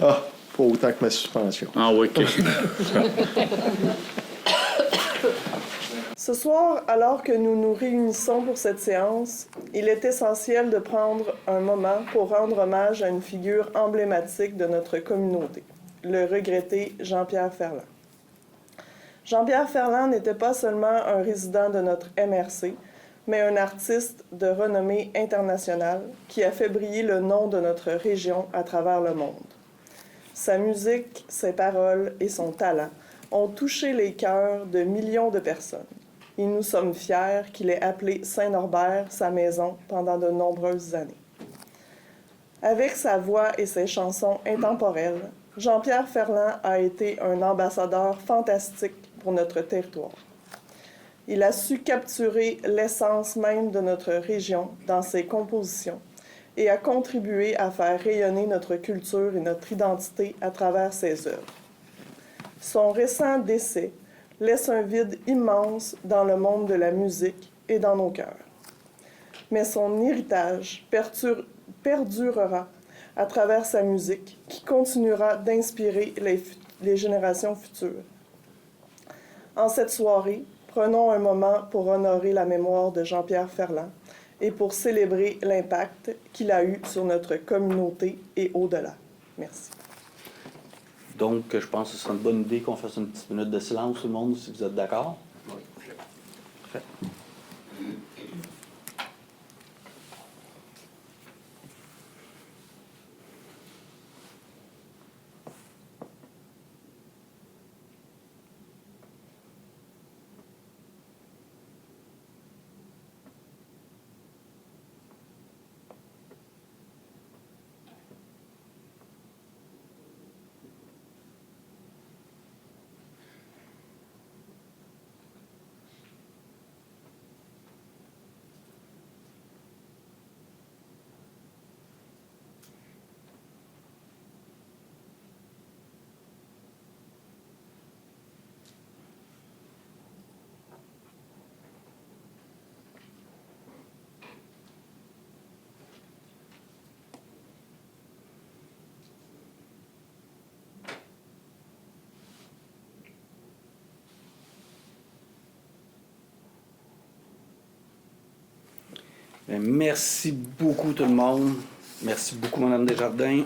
[SPEAKER 9] Ah, pas autant que ma suspension.
[SPEAKER 10] Ah oui, OK.
[SPEAKER 13] Ce soir, alors que nous nous réunissons pour cette séance, il est essentiel de prendre un moment pour rendre hommage à une figure emblématique de notre communauté, le regretté Jean-Pierre Ferland. Jean-Pierre Ferland n'était pas seulement un résident de notre MRC, mais un artiste de renommée internationale qui a fait briller le nom de notre région à travers le monde. Sa musique, ses paroles et son talent ont touché les cœurs de millions de personnes. Et nous sommes fiers qu'il ait appelé Saint-Norbert sa maison pendant de nombreuses années. Avec sa voix et ses chansons intemporelles, Jean-Pierre Ferland a été un ambassadeur fantastique pour notre territoire. Il a su capturer l'essence même de notre région dans ses compositions et a contribué à faire rayonner notre culture et notre identité à travers ses œuvres. Son récent décès laisse un vide immense dans le monde de la musique et dans nos cœurs. mais son héritage perdurera à travers sa musique qui continuera d'inspirer les générations futures. En cette soirée, prenons un moment pour honorer la mémoire de Jean-Pierre Ferland et pour célébrer l'impact qu'il a eu sur notre communauté et au-delà. Merci.
[SPEAKER 14] Donc, je pense que ce serait une bonne idée qu'on fasse une petite minute de silence, tout le monde, si vous êtes d'accord. Oui. Parfait. Bien, merci beaucoup tout le monde. Merci beaucoup Mme Desjardins.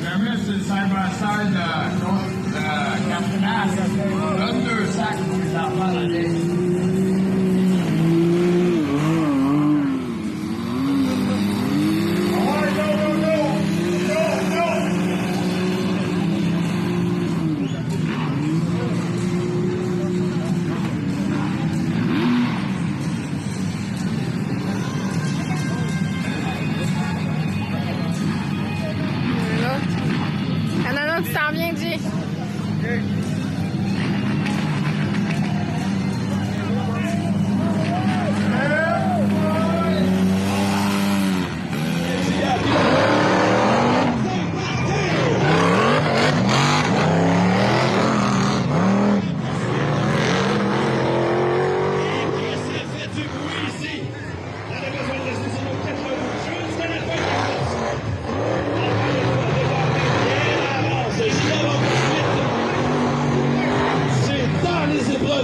[SPEAKER 15] jamais sur le side-by-side de Cap-Place, donne 2 sacs pour les enfants l'année.
[SPEAKER 16] Tu t'en viens, Jay?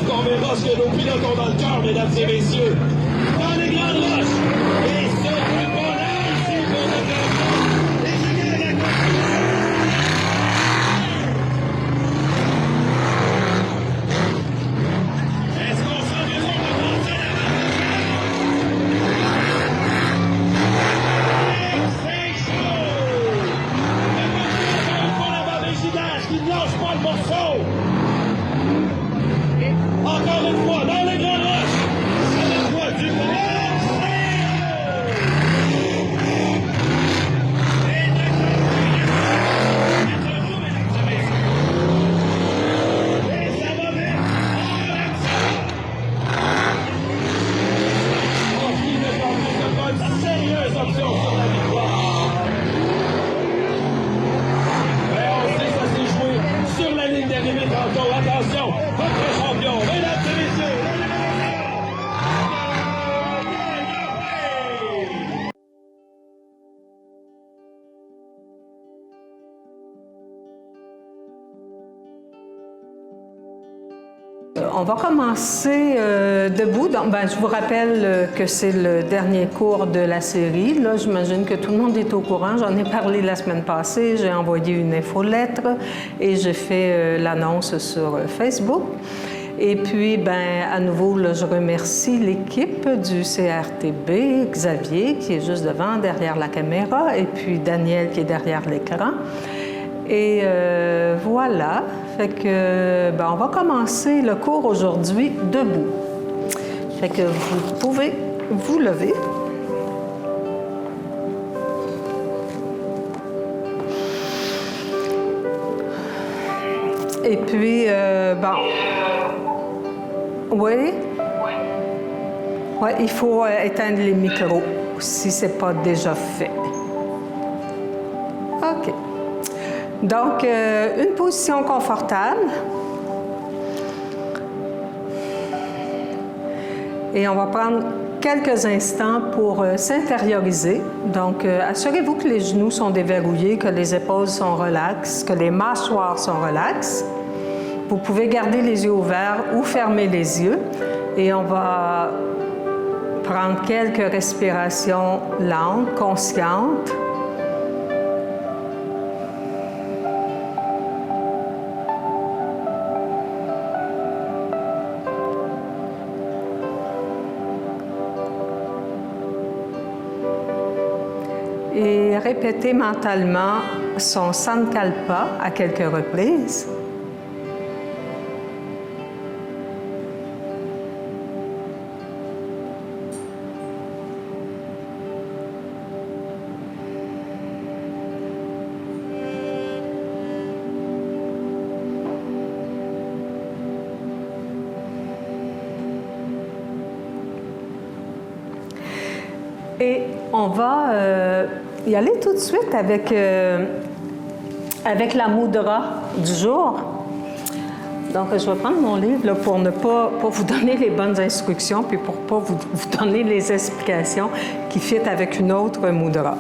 [SPEAKER 17] qu'on verra ce que nos pilotes ont dans le cœur, mesdames et messieurs. Dans les grandes roches, et ce bonheur, c'est pour le grand les génies de la Est-ce qu'on sent raison de penser la c'est chaud! Pour la barre des gigantes qui ne lâche pas le morceau! Encore une fois, dans les grandes roches, c'est la voie du sérieuse option sur la victoire. Mais on sait que ça s'est joué sur la ligne d'arrivée tantôt. Attention, votre champion, mesdames et messieurs.
[SPEAKER 18] On va commencer debout. Donc, je vous rappelle que c'est le dernier cours de la série. Là, j'imagine que tout le monde est au courant. J'en ai parlé la semaine passée. J'ai envoyé une infolettre et j'ai fait l'annonce sur Facebook. Et puis, à nouveau, là, je remercie l'équipe du CRTB, Xavier, qui est juste devant, derrière la caméra, et puis Daniel, qui est derrière l'écran. Et voilà, fait que on va commencer le cours aujourd'hui debout. Fait que vous pouvez vous lever. Et puis, oui? Oui, il faut éteindre les micros si ce n'est pas déjà fait. OK. Donc, une position confortable. Et on va prendre quelques instants pour s'intérioriser. Donc, assurez-vous que les genoux sont déverrouillés, que les épaules sont relaxes, que les mâchoires sont relaxes. Vous pouvez garder les yeux ouverts ou fermer les yeux. Et on va prendre quelques respirations lentes, conscientes. Et répétez mentalement son Sankalpa à quelques reprises. Et on va y aller tout de suite avec la mudra du jour. Donc, je vais prendre mon livre là, pour ne pas vous donner les bonnes instructions puis pour ne pas vous donner les explications qui fitent avec une autre mudra.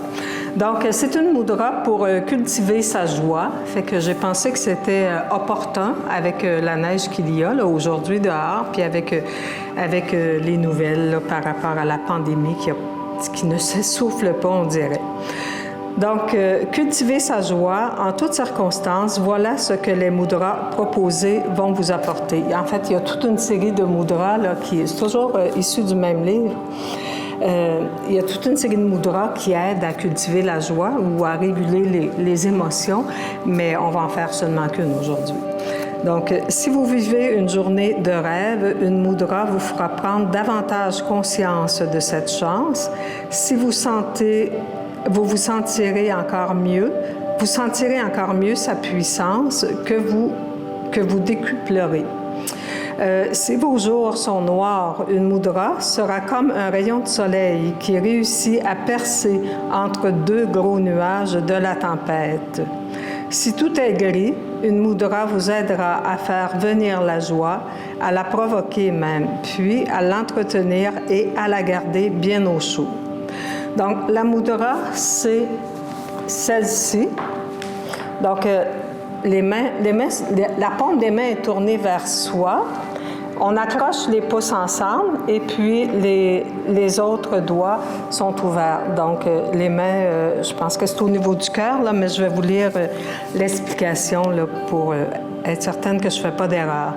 [SPEAKER 18] Donc, c'est une mudra pour cultiver sa joie. Fait que j'ai pensé que c'était opportun avec la neige qu'il y a là, aujourd'hui dehors puis avec les nouvelles là, par rapport à la pandémie qui ne s'essouffle pas, on dirait. Donc, cultiver sa joie en toutes circonstances, voilà ce que les mudras proposés vont vous apporter. En fait, il y a toute une série de mudras là, qui est toujours issu du même livre. Il y a toute une série de mudras qui aident à cultiver la joie ou à réguler les émotions, mais on va en faire seulement qu'une aujourd'hui. Donc, si vous vivez une journée de rêve, une mudra vous fera prendre davantage conscience de cette chance. Si vous vous sentirez encore mieux, vous sentirez encore mieux sa puissance que vous décuplerez. Si vos jours sont noirs, une mudra sera comme un rayon de soleil qui réussit à percer entre deux gros nuages de la tempête. Si tout est gris, une mudra vous aidera à faire venir la joie, à la provoquer même, puis à l'entretenir et à la garder bien au chaud. Donc, la mudra, c'est celle-ci. Donc, la paume des mains est tournée vers soi. On accroche les pouces ensemble et puis les autres doigts sont ouverts. Donc, les mains, je pense que c'est au niveau du cœur, là, mais je vais vous lire l'explication là, pour être certaine que je ne fais pas d'erreur.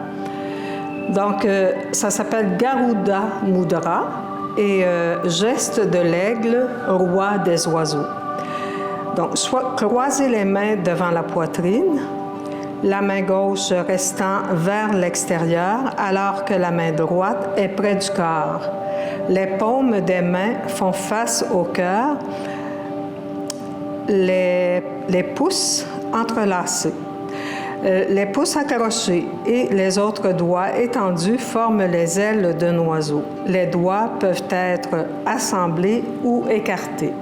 [SPEAKER 18] Donc, ça s'appelle Garuda Mudra et geste de l'aigle, roi des oiseaux. Donc, croisez les mains devant la poitrine, la main gauche restant vers l'extérieur alors que la main droite est près du corps. Les paumes des mains font face au cœur, les pouces entrelacés. Les pouces accrochés et les autres doigts étendus forment les ailes d'un oiseau. Les doigts peuvent être assemblés ou écartés.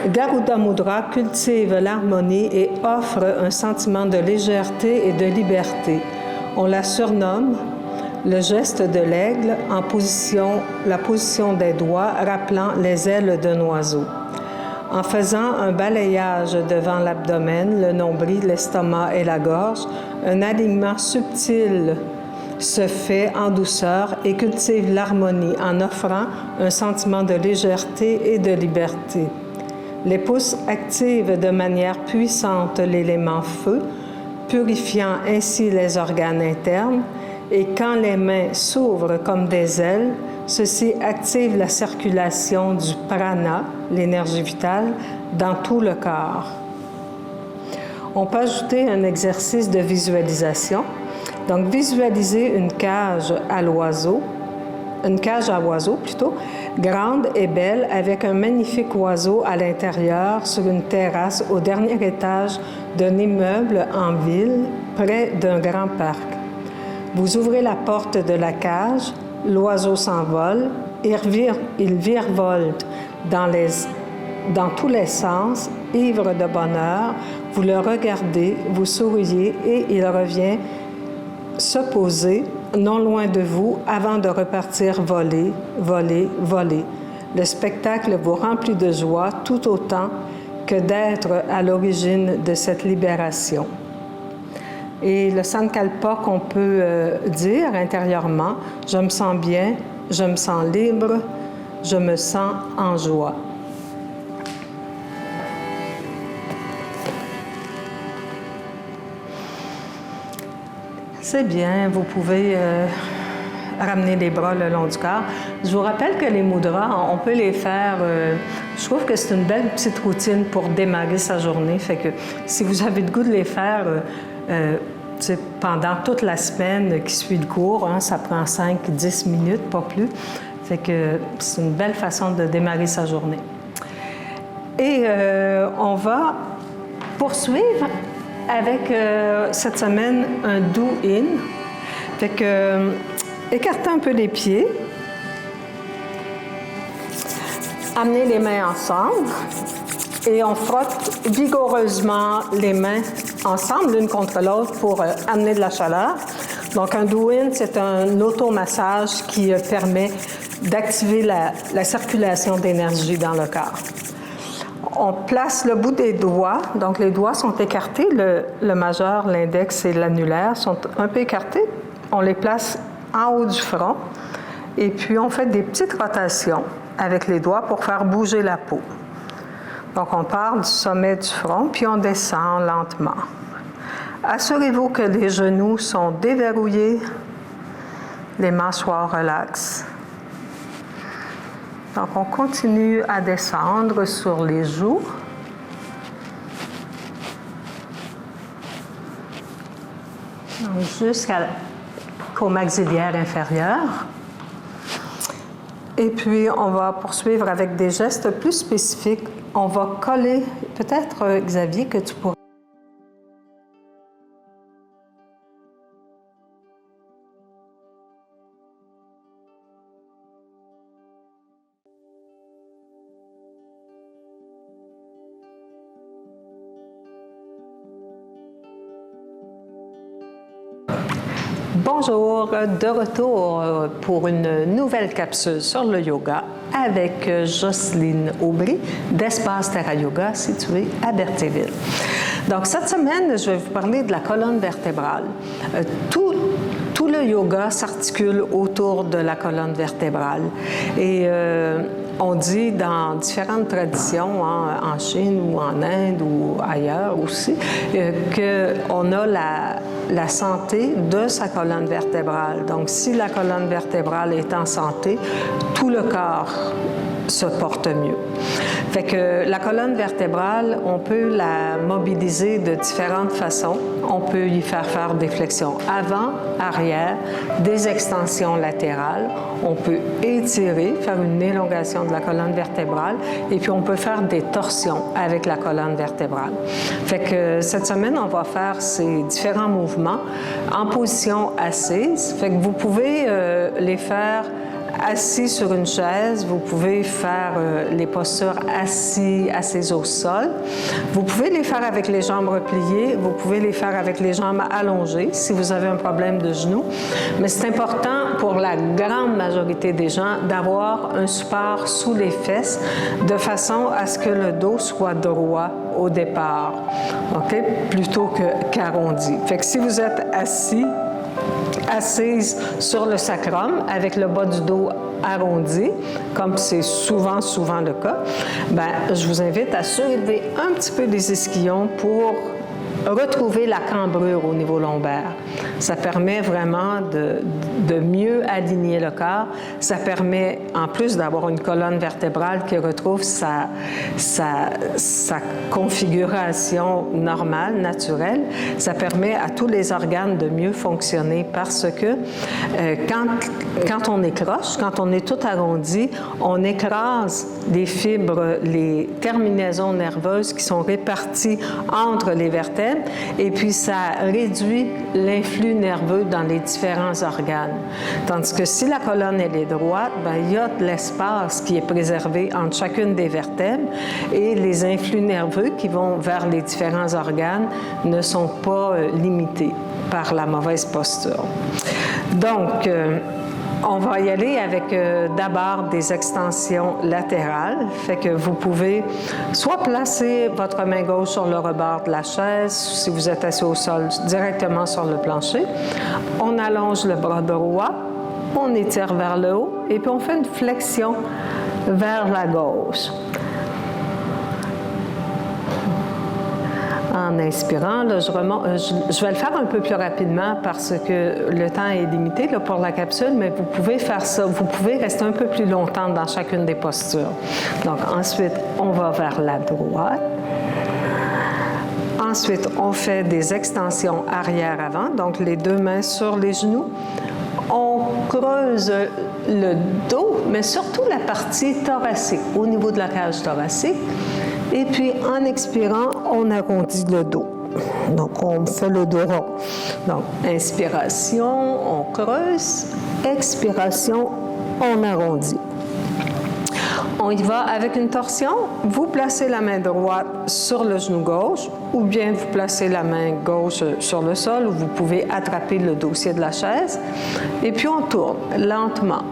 [SPEAKER 18] Garuda Mudra cultive l'harmonie et offre un sentiment de légèreté et de liberté. On la surnomme le geste de l'aigle en la position des doigts rappelant les ailes d'un oiseau. En faisant un balayage devant l'abdomen, le nombril, l'estomac et la gorge, un alignement subtil se fait en douceur et cultive l'harmonie en offrant un sentiment de légèreté et de liberté. Les pouces activent de manière puissante l'élément feu, purifiant ainsi les organes internes, et quand les mains s'ouvrent comme des ailes, ceci active la circulation du prana, l'énergie vitale, dans tout le corps. On peut ajouter un exercice de visualisation. Donc, visualisez une cage à oiseaux, grande et belle, avec un magnifique oiseau à l'intérieur sur une terrasse au dernier étage d'un immeuble en ville, près d'un grand parc. Vous ouvrez la porte de la cage, l'oiseau s'envole, il virevolte dans tous les sens, ivre de bonheur. Vous le regardez, vous souriez et il revient se poser non loin de vous avant de repartir voler, voler, voler. Le spectacle vous remplit de joie tout autant que d'être à l'origine de cette libération. Et le Sankalpa qu'on peut dire intérieurement, je me sens bien, je me sens libre, je me sens en joie. C'est bien, vous pouvez ramener les bras le long du corps. Je vous rappelle que les mudras, on peut les faire, je trouve que c'est une belle petite routine pour démarrer sa journée. Fait que si vous avez le goût de les faire pendant toute la semaine qui suit le cours, hein, ça prend 5-10 minutes, pas plus. Fait que c'est une belle façon de démarrer sa journée. Et on va poursuivre avec cette semaine un do-in. Fait que écartez un peu les pieds. Amenez les mains ensemble et on frotte vigoureusement les mains ensemble l'une contre l'autre pour amener de la chaleur. Donc un do-in, c'est un automassage qui permet d'activer la circulation d'énergie dans le corps. On place le bout des doigts, donc les doigts sont écartés, le majeur, l'index et l'annulaire sont un peu écartés. On les place en haut du front et puis on fait des petites rotations avec les doigts pour faire bouger la peau. Donc, on part du sommet du front, puis on descend lentement. Assurez-vous que les genoux sont déverrouillés, les mâchoires relaxes. Donc, on continue à descendre sur les joues. Jusqu'au maxillaire inférieur. Et puis, on va poursuivre avec des gestes plus spécifiques. On va coller, peut-être, Xavier, que tu pourrais. Bonjour, de retour pour une nouvelle capsule sur le yoga avec Jocelyne Aubry d'Espace Terra Yoga situé à Berthierville. Donc cette semaine, je vais vous parler de la colonne vertébrale. Tout le yoga s'articule autour de la colonne vertébrale. Et on dit dans différentes traditions, en Chine ou en Inde ou ailleurs aussi, qu'on a la santé de sa colonne vertébrale. Donc, si la colonne vertébrale est en santé, tout le corps se porte mieux. Fait que la colonne vertébrale, on peut la mobiliser de différentes façons. On peut y faire des flexions avant, arrière, des extensions latérales. On peut étirer, faire une élongation de la colonne vertébrale, et puis on peut faire des torsions avec la colonne vertébrale. Fait que cette semaine, on va faire ces différents mouvements en position assise. Fait que vous pouvez les faire assis sur une chaise, vous pouvez faire les postures assis au sol. Vous pouvez les faire avec les jambes repliées, vous pouvez les faire avec les jambes allongées si vous avez un problème de genou. Mais c'est important pour la grande majorité des gens d'avoir un support sous les fesses de façon à ce que le dos soit droit au départ, OK? Plutôt qu'arrondi. Fait que si vous êtes assise sur le sacrum avec le bas du dos arrondi, comme c'est souvent le cas, je vous invite à soulever un petit peu les ischions pour retrouver la cambrure au niveau lombaire. Ça permet vraiment de mieux aligner le corps. Ça permet, en plus d'avoir une colonne vertébrale qui retrouve sa configuration normale, naturelle, ça permet à tous les organes de mieux fonctionner parce que quand on écroche, quand on est tout arrondi, on écrase les fibres, les terminaisons nerveuses qui sont réparties entre les vertèbres, et puis ça réduit l'influx nerveux dans les différents organes. Tandis que si la colonne elle est droite, il y a de l'espace qui est préservé entre chacune des vertèbres et les influx nerveux qui vont vers les différents organes ne sont pas limités par la mauvaise posture. Donc, on va y aller avec d'abord des extensions latérales. Fait que vous pouvez soit placer votre main gauche sur le rebord de la chaise, si vous êtes assis au sol, directement sur le plancher. On allonge le bras droit, on étire vers le haut et puis on fait une flexion vers la gauche. En inspirant, là, je vais le faire un peu plus rapidement parce que le temps est limité là, pour la capsule, mais vous pouvez faire ça. Vous pouvez rester un peu plus longtemps dans chacune des postures. Donc, ensuite, on va vers la droite. Ensuite, on fait des extensions arrière-avant, donc les deux mains sur les genoux. On creuse le dos, mais surtout la partie thoracique, au niveau de la cage thoracique. Et puis, en expirant, on arrondit le dos. Donc, on fait le dos rond. Donc, inspiration, on creuse. Expiration, on arrondit. On y va avec une torsion. Vous placez la main droite sur le genou gauche ou bien vous placez la main gauche sur le sol où vous pouvez attraper le dossier de la chaise. Et puis, on tourne lentement.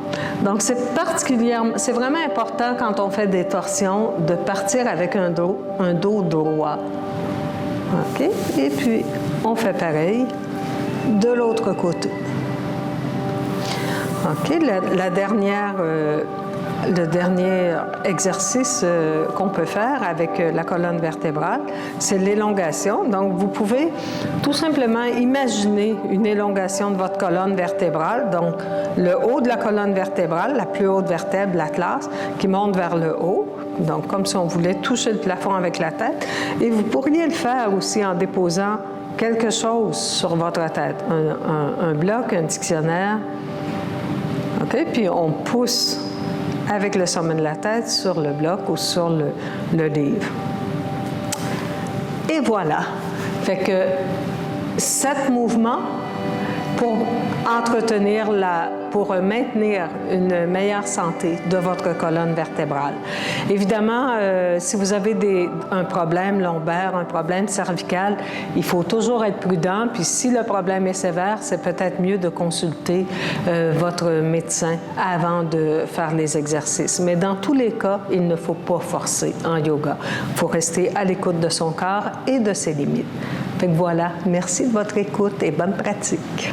[SPEAKER 18] Donc, c'est vraiment important quand on fait des torsions de partir avec un dos droit. OK? Et puis, on fait pareil de l'autre côté. OK? La dernière le dernier exercice qu'on peut faire avec la colonne vertébrale, c'est l'élongation. Donc, vous pouvez tout simplement imaginer une élongation de votre colonne vertébrale. Donc, le haut de la colonne vertébrale, la plus haute vertèbre, l'atlas, qui monte vers le haut. Donc, comme si on voulait toucher le plafond avec la tête. Et vous pourriez le faire aussi en déposant quelque chose sur votre tête. Un bloc, un dictionnaire. OK? Puis, on pousse avec le sommet de la tête sur le bloc ou sur le livre. Et voilà. Fait que 7 mouvements pour pour maintenir une meilleure santé de votre colonne vertébrale. Évidemment, si vous avez un problème lombaire, un problème cervical, il faut toujours être prudent. Puis si le problème est sévère, c'est peut-être mieux de consulter votre médecin avant de faire les exercices. Mais dans tous les cas, il ne faut pas forcer en yoga. Il faut rester à l'écoute de son corps et de ses limites. Fait que voilà, merci de votre écoute et bonne pratique.